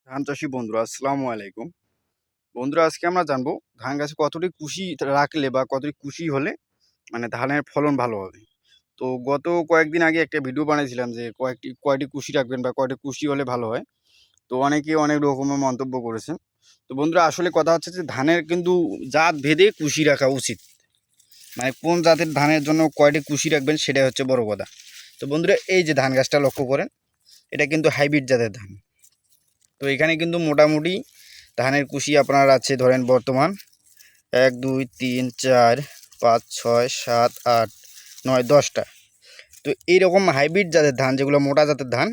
ধান চাষী বন্ধুরা আসসালামু আলাইকুম। বন্ধুরা, আজকে আমরা জানবো ধান গাছে কতটি কুশি রাখলে বা কতটি কুশি হলে মানে ধানের ফলন ভালো হবে। তো গত কয়েকদিন আগে একটা ভিডিও বানিয়েছিলাম যে কয়টি কুশি রাখবেন বা কয়টি কুশি হলে ভালো হয়। তো অনেকে অনেক রকমের মন্তব্য করেছেন। তো বন্ধুরা, আসলে কথা হচ্ছে যে ধানের কিন্তু জাত ভেদে কুশি রাখা উচিত। মানে কোন জাতের ধানের জন্য কয়টি কুশি রাখবেন সেটাই হচ্ছে বড় কথা। তো বন্ধুরা, এই যে ধান গাছটা লক্ষ্য করেন, এটা কিন্তু হাইব্রিড জাতের ধান। তো এখানে কিন্তু মোটামুটি ধানের কুশি আপনার আছে ধরেন বর্তমান 1 2 3 4 5 6 7 8 9 10টা। তো এইরকম হাইব্রিড জাতের ধান, যেগুলো মোটা জাতের ধান,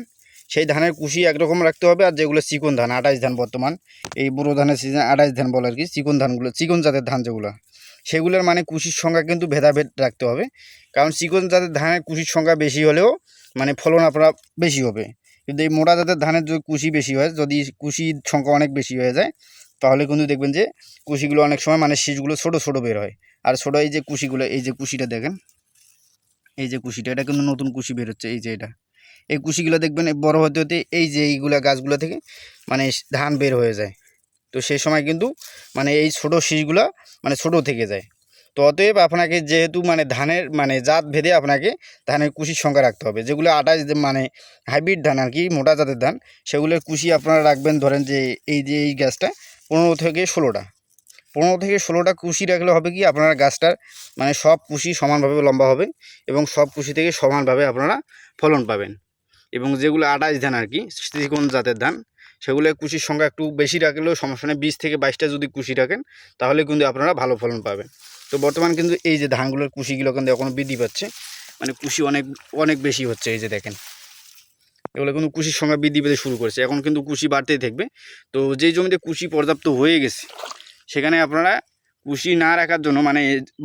সেই ধানের কুশি একরকম রাখতে হবে। আর যেগুলো চিকন ধান, 28 ধান, বর্তমান এই বুড়ো ধানের সিজন 28 ধান বলে আর কি, চিকন ধানগুলো, চিকন জাতের ধান যেগুলো, সেগুলোর মানে কুশির সংখ্যা কিন্তু ভেদাভেদ রাখতে হবে। কারণ চিকন জাতের ধানের কুশির সংখ্যা বেশি হলেও মানে ফলন আপনার বেশি হবে। কিন্তু এই মোটা জাতের ধানের যদি কুশি বেশি হয়, যদি কুশির সংখ্যা অনেক বেশি হয়ে যায়, তাহলে কিন্তু দেখবেন যে কুশিগুলো অনেক সময় মানে শীষগুলো ছোটো ছোটো বের হয়। আর ছোটো এই যে কুশিগুলো, এই যে কুশিটা দেখেন, এই যে কুশিটা, এটা কিন্তু নতুন কুশি বের হচ্ছে, এই যে এটা, এই কুশিগুলো দেখবেন বড় হতে হতে এই যে এইগুলা গাছগুলো থেকে মানে ধান বের হয়ে যায়। তো সেই সময় কিন্তু মানে এই ছোটো শীষগুলো মানে ছোটো থেকে যায়। তো অতএব আপনাকে যেহেতু মানে ধানের মানে জাত ভেদে আপনাকে ধানের কুশির সংখ্যা রাখতে হবে। যেগুলো 28 মানে হাইব্রিড ধান আর কি, মোটা জাতের ধান, সেগুলোর কুশি আপনারা রাখবেন ধরেন যে এই গাছটা 15 থেকে 16টা। 15 থেকে 16টা কুশি রাখলে হবে কি, আপনারা গাছটার মানে সব কুশি সমানভাবে লম্বা হবে এবং সব কুশি থেকে সমানভাবে আপনারা ফলন পাবেন। এবং যেগুলো 28 ধান আর কি, চিকন জাতের ধান, সেগুলো কুশির সংখ্যা একটু বেশি রাখলেও সমস্যা নেই। 20 থেকে 22টা যদি কুশি রাখেন, তাহলে কিন্তু আপনারা ভালো ফলন পাবেন। তো বর্তমান কিন্তু এই যে ধানগুলোর কুশিগুলো কিন্তু এখনও বৃদ্ধি পাচ্ছে, মানে কুশি অনেক অনেক বেশি হচ্ছে। এই যে দেখেন, এগুলো কিন্তু কুশির সংখ্যা বৃদ্ধি পেতে শুরু করেছে, এখন কিন্তু কুশি বাড়তেই থাকবে। তো যেই জমিতে কুশি পর্যাপ্ত হয়ে গেছে, সেখানে আপনারা কুশি না রাখার জন্য মানে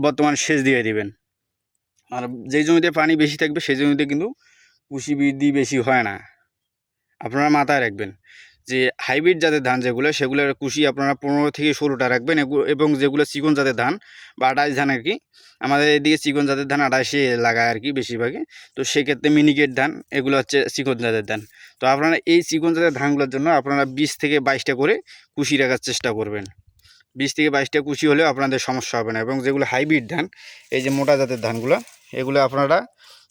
বর্তমান সেচ দিয়ে দিবেন। আর যেই জমিতে পানি বেশি থাকবে সেই জমিতে কিন্তু কুশি বৃদ্ধি বেশি হয় না। আপনারা মাথায় রাখবেন যে হাইব্রিড জাতের ধান যেগুলো, সেগুলোর কুশি আপনারা 15 থেকে 16টা রাখবেন। এবং যেগুলো চিকন জাতের ধান বা 28 ধান আর কি, আমাদের এদিকে চিকন জাতের ধান 28-এ লাগায় আর কি বেশিরভাগই। তো সেক্ষেত্রে মিনিকেট ধান, এগুলো হচ্ছে চিকন জাতের ধান। তো আপনারা এই চিকন জাতের ধানগুলোর জন্য আপনারা 20 থেকে 22টা করে কুশি রাখার চেষ্টা করবেন। 20 থেকে 22টা কুশি হলেও আপনাদের সমস্যা হবে না। এবং যেগুলো হাইব্রিড ধান, এই যে মোটা জাতের ধানগুলো, এগুলো আপনারা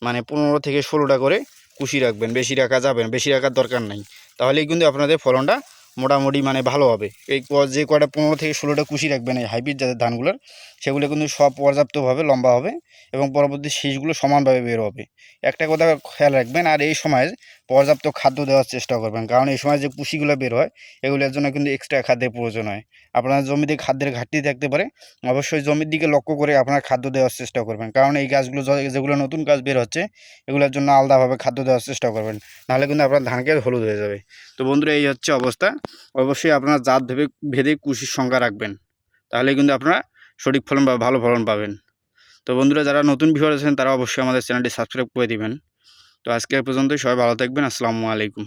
মানে 15 থেকে 16টা করে কুশি রাখবেন। বেশি রাখা যাবে না, বেশি রাখার দরকার নেই। তাহলেই কিন্তু আপনাদের ফলনটা মোটামুটি মানে ভালো হবে। এই যে কয়টা 15 থেকে 16টা কুশি রাখবেন এই হাইব্রিড জাতের ধানগুলোর, সেগুলো কিন্তু সব পর্যাপ্তভাবে লম্বা হবে এবং পরবর্তী শীষগুলো সমানভাবে বের হবে। একটা কথা খেয়াল রাখবেন, আর এই সময় পর্যাপ্ত খাদ্য দেওয়ার চেষ্টা করবেন। কারণ এই সময় যে কুশিগুলো বের হয়, এগুলোর জন্য কিন্তু এক্সট্রা খাদ্যের প্রয়োজন হয়। আপনার জমিতে খাদ্যের ঘাটতি থাকতে পারে, অবশ্যই জমির দিকে লক্ষ্য করে আপনার খাদ্য দেওয়ার চেষ্টা করবেন। কারণ এই গাছগুলো যেগুলো নতুন গাছ বের হচ্ছে, এগুলোর জন্য আলাদাভাবে খাদ্য দেওয়ার চেষ্টা করবেন, নাহলে কিন্তু আপনার ধানকে হলুদ হয়ে যাবে। তো বন্ধুরা, এই হচ্ছে অবস্থা। অবশ্যই আপনার জাত ভেদে কুশির সংখ্যা রাখবেন, তাহলে কিন্তু আপনারা সঠিক ফলন বা ভালো ফলন পাবেন। তো বন্ধুরা, যারা নতুন ভিউয়ার আছেন তারা অবশ্যই আমাদের চ্যানেলটি সাবস্ক্রাইব করে দিবেন। তো আজকে পর্যন্তই, সবাই ভালো থাকবেন। আসসালামু আলাইকুম।